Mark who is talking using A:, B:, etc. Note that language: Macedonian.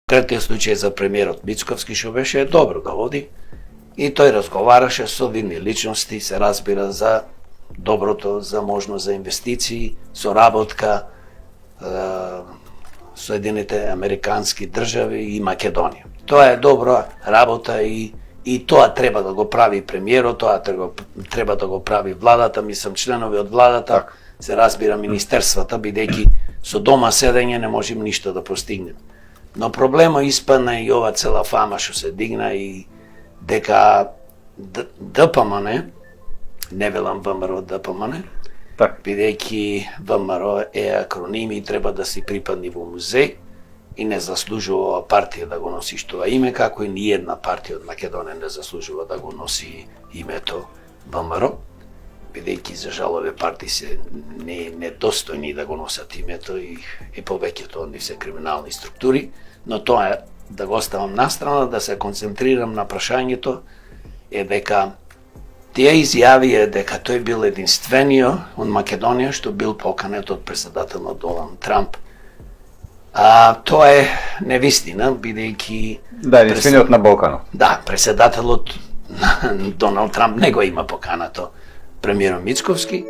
A: Конкретниот случај за премиерот Мицковски што беше добро да води и тој разговараше со видни личности, се разбира за доброто, за можност за инвестиции, соработка Соединените Американски држави и Македонија. Тоа е добра работа и тоа треба да го прави премиерот, тоа треба да го прави владата, мислам членови од владата, се разбира министерствата, бидејќи со дома седење не можем ништо да постигнем. Но проблемот испадна и ова цела фама што се дигна и дека ДПМН, не велам ВМРО ДПМН, бидејќи ВМРО е акроним и треба да си припадни во музеј и не заслужува ова партија да го носи тоа име, како и ниедна партија од Македонија не заслужува да го носи името ВМРО, бидејќи за жал овие партии се недостојни да го носат името и повеќето од нив се криминални структури, но тоа е да го оставам настрана, да се концентрирам на прашањето е дека тие изјавија дека тој бил единствениот од Македонија што бил поканет од председателот Доналд Трамп. Тоа е невистина, бидејќи...
B: Да, единствениот на Балканот.
A: Да, председателот Доналд Трамп не го има поканато премиерот Мицковски,